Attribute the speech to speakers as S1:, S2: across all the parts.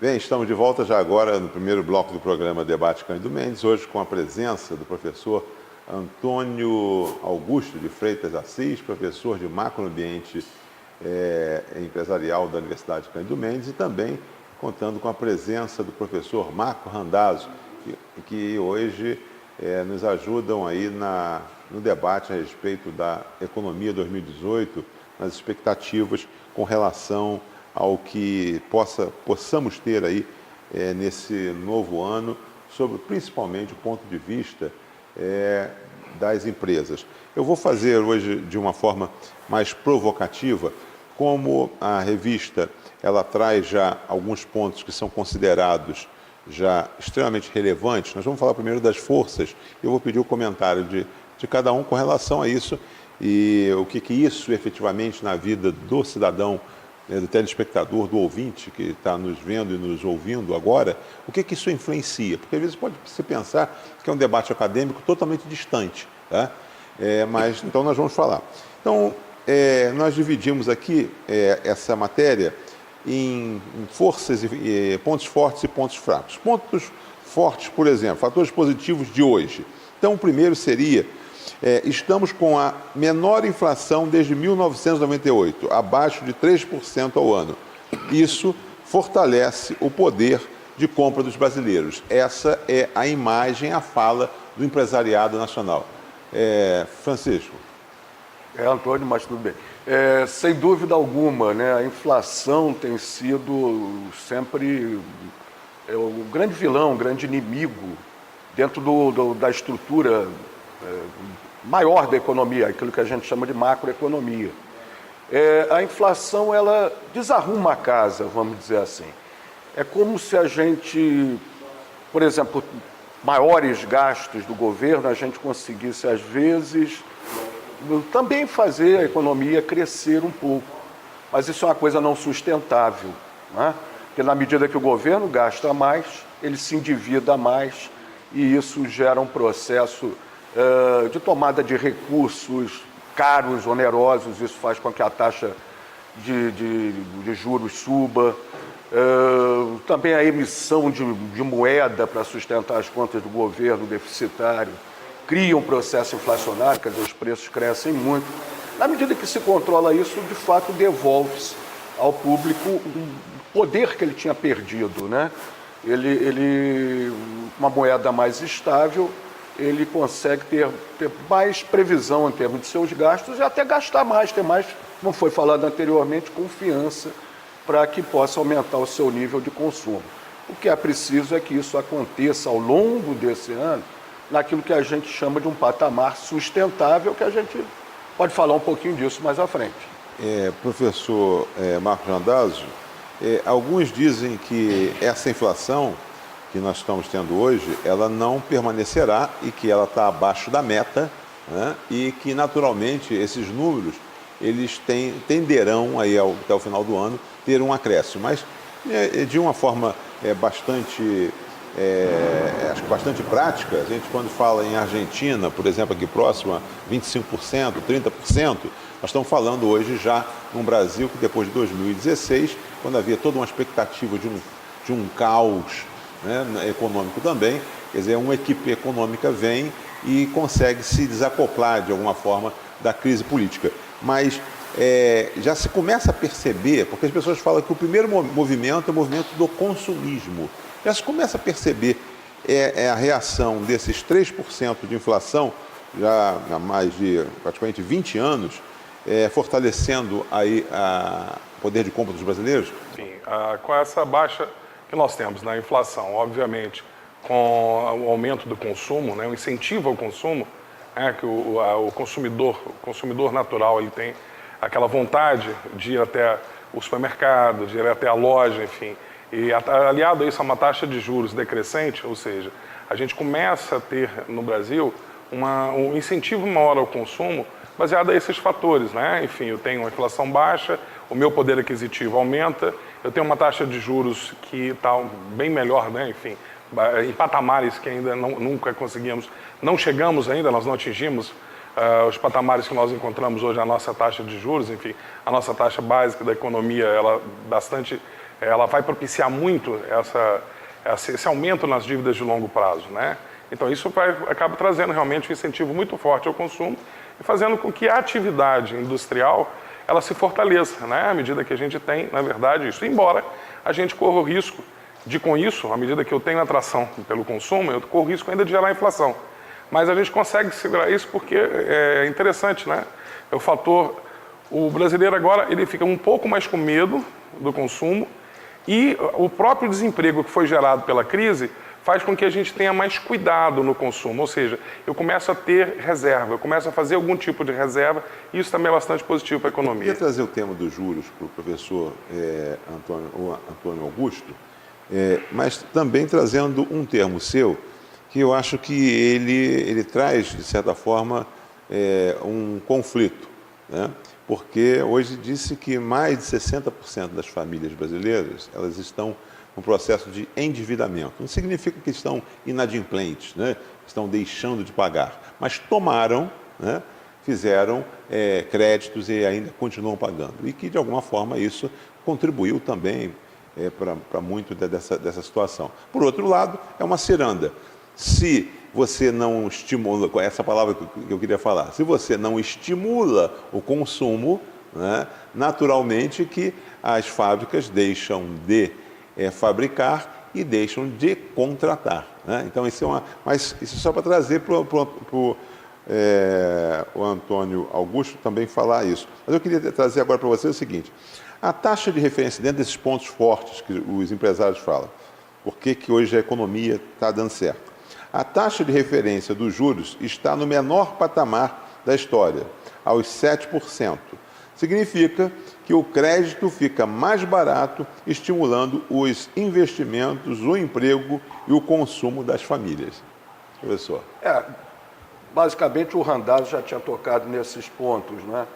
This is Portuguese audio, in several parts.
S1: Bem, estamos de volta já agora no primeiro bloco do programa Debate Cândido Mendes, hoje com a presença do professor Antônio Augusto de Freitas Assis, professor de macroambiente empresarial da Universidade Cândido Mendes, e também contando com a presença do professor Marco Randazzo, que hoje nos ajudam aí no debate a respeito da economia 2018, nas expectativas com relação ao que possamos ter aí nesse novo ano, sobre principalmente o ponto de vista das empresas. Eu vou fazer hoje de uma forma mais provocativa, como a revista ela traz já alguns pontos que são considerados já extremamente relevantes. Nós vamos falar primeiro das forças. Eu vou pedir o comentário de cada um com relação a isso e o que isso efetivamente na vida do cidadão, do telespectador, do ouvinte que está nos vendo e nos ouvindo agora, o que isso influencia? Porque às vezes pode se pensar que é um debate acadêmico totalmente distante, tá? Mas então nós vamos falar. Então, nós dividimos aqui essa matéria em forças, pontos fortes e pontos fracos. Pontos fortes, por exemplo, fatores positivos de hoje. Então, o primeiro seria, estamos com a menor inflação desde 1998, abaixo de 3% ao ano. Isso fortalece o poder de compra dos brasileiros. Essa é a imagem, a fala do empresariado nacional. Francisco.
S2: Antônio, mas tudo bem. Sem dúvida alguma, né, a inflação tem sido sempre o grande vilão, o grande inimigo dentro da estrutura maior da economia, aquilo que a gente chama de macroeconomia. A inflação, ela desarruma a casa, vamos dizer assim. É como se a gente, por exemplo, maiores gastos do governo, a gente conseguisse, às vezes, também fazer a economia crescer um pouco. Mas isso é uma coisa não sustentável, né? Porque na medida que o governo gasta mais, ele se endivida mais e isso gera um processo de tomada de recursos caros, onerosos. Isso faz com que a taxa de juros suba. Também a emissão de moeda para sustentar as contas do governo deficitário cria um processo inflacionário, quer dizer, os preços crescem muito. Na medida que se controla isso, de fato, devolve-se ao público o poder que ele tinha perdido, né? Uma moeda mais estável, ele consegue ter mais previsão em termos de seus gastos e até gastar mais, ter mais, como foi falado anteriormente, confiança para que possa aumentar o seu nível de consumo. O que é preciso é que isso aconteça ao longo desse ano, naquilo que a gente chama de um patamar sustentável, que a gente pode falar um pouquinho disso mais à frente.
S1: Professor Marco Randazzo, alguns dizem que essa inflação que nós estamos tendo hoje, ela não permanecerá e que ela está abaixo da meta, né? E que naturalmente esses números eles tenderão aí até o final do ano ter um acréscimo, mas de uma forma bastante acho que bastante prática. A gente, quando fala em Argentina, por exemplo, aqui próxima, 25%, 30%, nós estamos falando hoje já num Brasil que depois de 2016, quando havia toda uma expectativa de um caos, né, econômico também, quer dizer, uma equipe econômica vem e consegue se desacoplar de alguma forma da crise política. Mas já se começa a perceber, porque as pessoas falam que o primeiro movimento é o movimento do consumismo. Já se começa a perceber a reação desses 3% de inflação, já há mais de praticamente 20 anos, fortalecendo aí o poder de compra dos brasileiros?
S3: Sim, com essa baixa que nós temos na inflação, obviamente, com o aumento do consumo, né, o incentivo ao consumo, que o consumidor natural, ele tem aquela vontade de ir até o supermercado, de ir até a loja, enfim. E aliado a isso a uma taxa de juros decrescente, ou seja, a gente começa a ter no Brasil um incentivo maior ao consumo baseado a esses fatores, né? Enfim, eu tenho uma inflação baixa, o meu poder aquisitivo aumenta, eu tenho uma taxa de juros que está bem melhor, né? Enfim, em patamares que ainda nunca conseguimos, não chegamos ainda, nós não atingimos os patamares que nós encontramos hoje, a nossa taxa de juros, enfim, a nossa taxa básica da economia, ela bastante ela vai propiciar muito esse aumento nas dívidas de longo prazo, né? Então isso acaba trazendo realmente um incentivo muito forte ao consumo e fazendo com que a atividade industrial ela se fortaleça, né? À medida que a gente tem, na verdade, isso. Embora a gente corra o risco de, com isso, à medida que eu tenho atração pelo consumo, eu corro o risco ainda de gerar inflação. Mas a gente consegue segurar isso porque é interessante, né? É o fator... O brasileiro agora ele fica um pouco mais com medo do consumo e o próprio desemprego que foi gerado pela crise faz com que a gente tenha mais cuidado no consumo, ou seja, eu começo a ter reserva, eu começo a fazer algum tipo de reserva e isso também é bastante positivo para a economia.
S1: Eu queria trazer o tema dos juros para o professor Antônio Augusto, mas também trazendo um termo seu que eu acho que ele traz, de certa forma, um conflito, né? Porque hoje disse que mais de 60% das famílias brasileiras elas estão no processo de endividamento. Não significa que estão inadimplentes, né? Estão deixando de pagar, mas tomaram, né? Fizeram créditos e ainda continuam pagando. E que, de alguma forma, isso contribuiu também para muito dessa situação. Por outro lado, é uma ciranda. Se você não estimula, essa palavra que eu queria falar, se você não estimula o consumo, né, naturalmente que as fábricas deixam de fabricar e deixam de contratar, né? Então mas isso é só para trazer para o Antônio Augusto também falar isso. Mas eu queria trazer agora para você o seguinte: a taxa de referência dentro desses pontos fortes que os empresários falam, por que hoje a economia está dando certo? A taxa de referência dos juros está no menor patamar da história, aos 7%. Significa que o crédito fica mais barato, estimulando os investimentos, o emprego e o consumo das famílias. Professor.
S2: Basicamente o Randazzo já tinha tocado nesses pontos, né?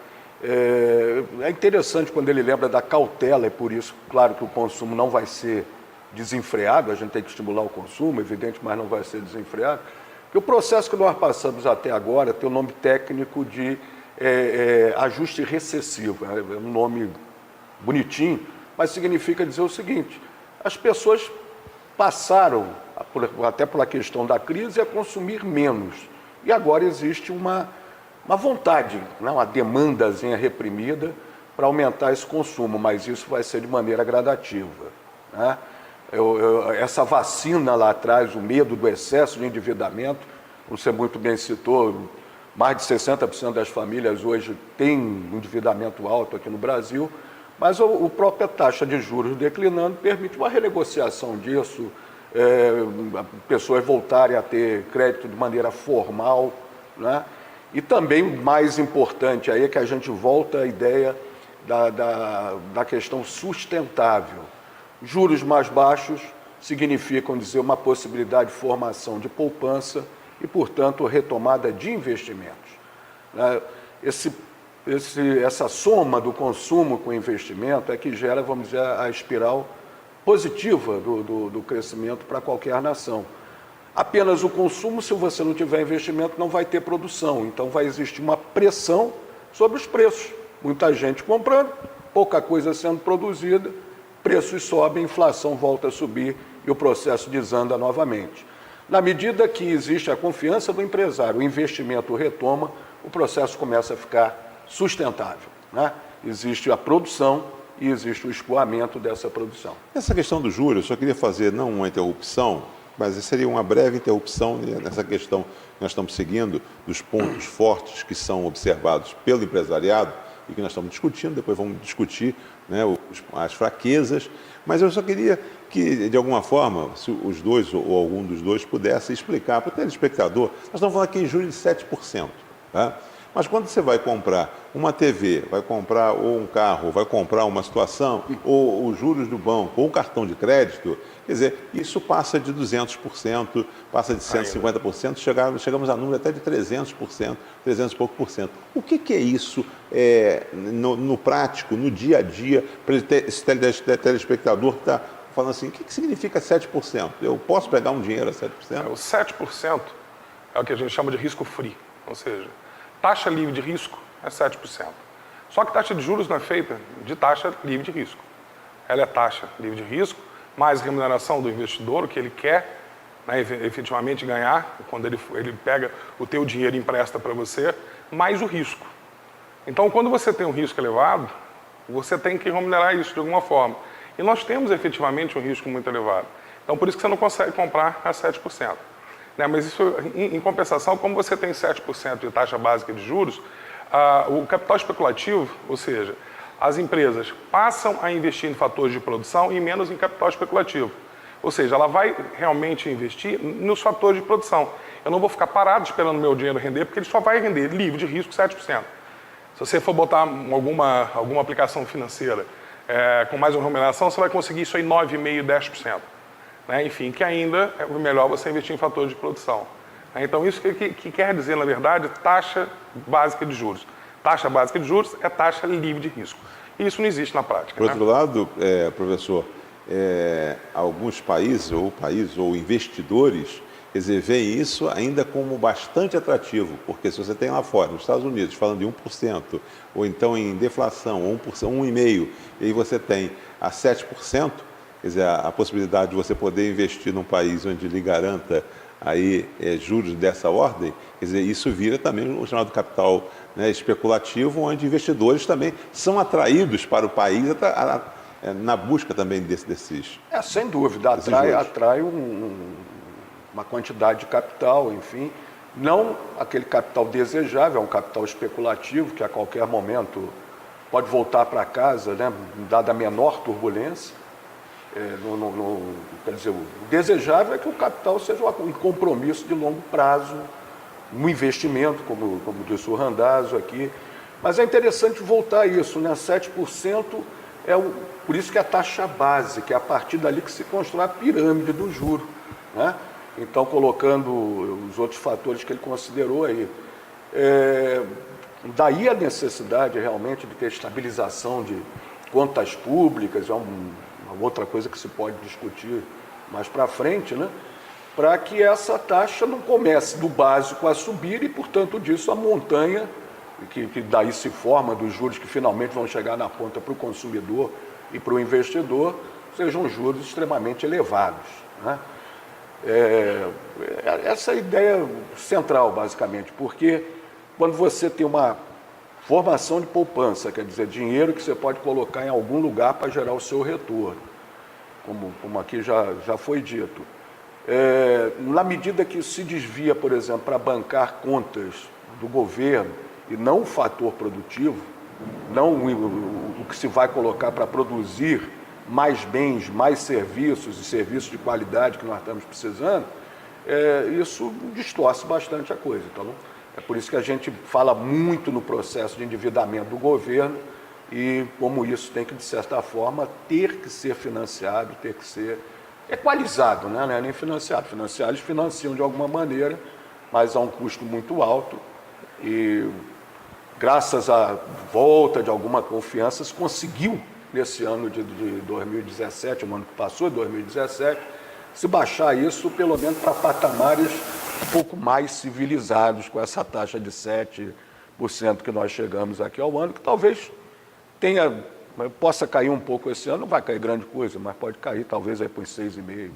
S2: É interessante quando ele lembra da cautela, e por isso, claro, que o consumo não vai ser desenfreado, a gente tem que estimular o consumo, evidente, mas não vai ser desenfreado, porque o processo que nós passamos até agora tem o nome técnico de ajuste recessivo, é um nome bonitinho, mas significa dizer o seguinte: as pessoas passaram, até pela questão da crise, a consumir menos, e agora existe uma vontade, uma demandazinha reprimida para aumentar esse consumo, mas isso vai ser de maneira gradativa, né? Essa vacina lá atrás, o medo do excesso de endividamento, você muito bem citou, mais de 60% das famílias hoje têm um endividamento alto aqui no Brasil, mas a própria taxa de juros declinando permite uma renegociação disso, pessoas voltarem a ter crédito de maneira formal, né? E também, mais importante aí, é que a gente volta à ideia da questão sustentável. Juros mais baixos significam dizer uma possibilidade de formação de poupança e, portanto, retomada de investimentos. Essa soma do consumo com o investimento é que gera, vamos dizer, a espiral positiva do crescimento para qualquer nação. Apenas o consumo, se você não tiver investimento, não vai ter produção. Então vai existir uma pressão sobre os preços. Muita gente comprando, pouca coisa sendo produzida, preços sobem, a inflação volta a subir e o processo desanda novamente. Na medida que existe a confiança do empresário, o investimento retoma, o processo começa a ficar sustentável, né? Existe a produção e existe o escoamento dessa produção.
S1: Essa questão do juros, eu só queria fazer não uma interrupção, mas seria uma breve interrupção nessa questão que nós estamos seguindo, dos pontos fortes que são observados pelo empresariado e que nós estamos discutindo, depois vamos discutir, né, as fraquezas, mas eu só queria que, de alguma forma, se os dois ou algum dos dois pudesse explicar para o telespectador. Nós estamos falando aqui em juros de 7%, tá? Mas quando você vai comprar uma TV, vai comprar ou um carro, vai comprar uma situação, ou os juros do banco, ou um cartão de crédito, quer dizer, isso passa de 200%, passa de 150%, chegamos a número até de 300%, 300 e pouco por cento. O que é isso no prático, no dia a dia, para esse telespectador que está falando assim, o que significa 7%? Eu posso pegar um dinheiro a 7%?
S3: O 7% é o que a gente chama de risco free, ou seja, taxa livre de risco é 7%. Só que taxa de juros não é feita de taxa livre de risco. ela é taxa livre de risco, mais remuneração do investidor, o que ele quer, né, efetivamente ganhar, quando ele pega o teu dinheiro e empresta para você, mais o risco. Então, quando você tem um risco elevado, você tem que remunerar isso de alguma forma. E nós temos efetivamente um risco muito elevado. Então, por isso que você não consegue comprar a 7%. Né? Mas isso, em compensação, como você tem 7% de taxa básica de juros, o capital especulativo, ou seja, as empresas passam a investir em fatores de produção e menos em capital especulativo. Ou seja, ela vai realmente investir nos fatores de produção. Eu não vou ficar parado esperando meu dinheiro render, porque ele só vai render livre de risco 7%. Se você for botar alguma aplicação financeira com mais uma remuneração, você vai conseguir isso aí 9,5%, 10%. Né? Enfim, que ainda é melhor você investir em fatores de produção. Então, isso que quer dizer, na verdade, taxa básica de juros. Taxa básica de juros é taxa livre de risco. E isso não existe na prática.
S1: Por outro lado, professor, alguns países ou investidores, veem isso ainda como bastante atrativo, porque se você tem lá fora, nos Estados Unidos, falando de 1%, ou então em deflação, 1%, 1,5%, e aí você tem a 7%, quer dizer, a possibilidade de você poder investir num país onde lhe garanta aí juros dessa ordem, quer dizer, isso vira também o chamado capital, né, especulativo, onde investidores também são atraídos para o país na busca também desses.
S2: Sem dúvida, atrai uma quantidade de capital, enfim, não aquele capital desejável, é um capital especulativo que a qualquer momento pode voltar para casa, né, dada a menor turbulência. Quer dizer, o desejável é que o capital seja um compromisso de longo prazo, um investimento, como disse o Randazzo aqui. Mas é interessante voltar a isso, né? 7% por isso que é a taxa base, que é a partir dali que se constrói a pirâmide do juro, né? Então, colocando os outros fatores que ele considerou aí. Daí a necessidade realmente de ter estabilização de contas públicas, uma outra coisa que se pode discutir mais para frente, né? Para que essa taxa não comece do básico a subir e, portanto, disso a montanha, que daí se forma dos juros que finalmente vão chegar na ponta para o consumidor e para o investidor, sejam juros extremamente elevados, né? Essa é a ideia central, basicamente, porque quando você tem uma formação de poupança, quer dizer, dinheiro que você pode colocar em algum lugar para gerar o seu retorno, como aqui já foi dito. Na medida que se desvia, por exemplo, para bancar contas do governo e não o fator produtivo, não o que se vai colocar para produzir mais bens, mais serviços e serviços de qualidade que nós estamos precisando, isso distorce bastante a coisa. Então, é por isso que a gente fala muito no processo de endividamento do governo e como isso tem que, de certa forma, ter que ser financiado, ter que ser equalizado, né? Não é nem financiado. Eles financiam de alguma maneira, mas a um custo muito alto e, graças à volta de alguma confiança, se conseguiu, nesse ano de 2017, o ano que passou, 2017, se baixar isso, pelo menos para patamares um pouco mais civilizados, com essa taxa de 7% que nós chegamos aqui ao ano, que talvez possa cair um pouco esse ano, não vai cair grande coisa, mas pode cair talvez aí para uns 6,5%,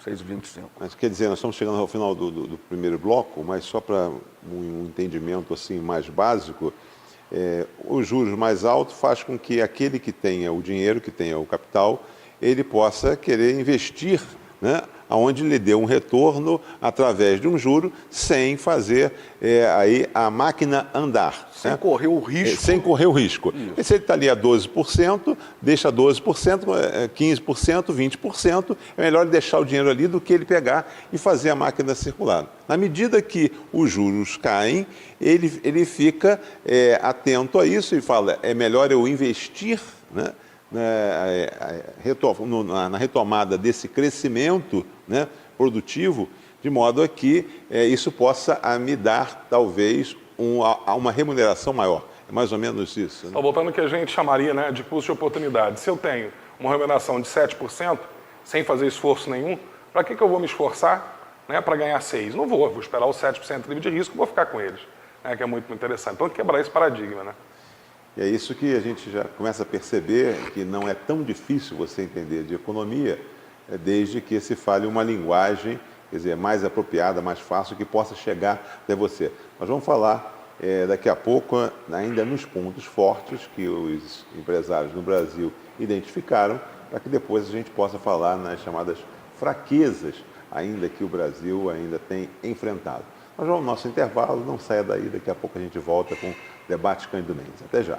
S2: 6,25%.
S1: Mas quer dizer, nós estamos chegando ao final do primeiro bloco, mas só para um entendimento assim mais básico, os juros mais altos faz com que aquele que tenha o dinheiro, que tenha o capital, ele possa querer investir, né, onde lhe dê um retorno através de um juro, sem fazer aí a máquina andar.
S2: Sem correr o risco.
S1: Sem correr o risco. E se ele está ali a 12%, deixa 12%, 15%, 20%, é melhor ele deixar o dinheiro ali do que ele pegar e fazer a máquina circular. Na medida que os juros caem, ele fica atento a isso e fala, é melhor eu investir, né, na retomada desse crescimento, né, produtivo, de modo a que isso possa me dar, talvez, uma remuneração maior. É mais ou menos isso, né?
S3: Então, voltando ao que a gente chamaria, né, de custo de oportunidade. Se eu tenho uma remuneração de 7%, sem fazer esforço nenhum, para que eu vou me esforçar, né, para ganhar 6%? Não vou esperar os 7% livre de risco e vou ficar com eles, né, que é muito interessante. Então, quebrar esse paradigma, né?
S1: E é isso que a gente já começa a perceber, que não é tão difícil você entender de economia, desde que se fale uma linguagem, quer dizer, mais apropriada, mais fácil, que possa chegar até você. Nós vamos falar daqui a pouco, ainda nos pontos fortes que os empresários no Brasil identificaram, para que depois a gente possa falar nas chamadas fraquezas, ainda que o Brasil ainda tem enfrentado. Nós vamos ao nosso intervalo, não saia daí, daqui a pouco a gente volta com o debate Cândido Mendes. Até já.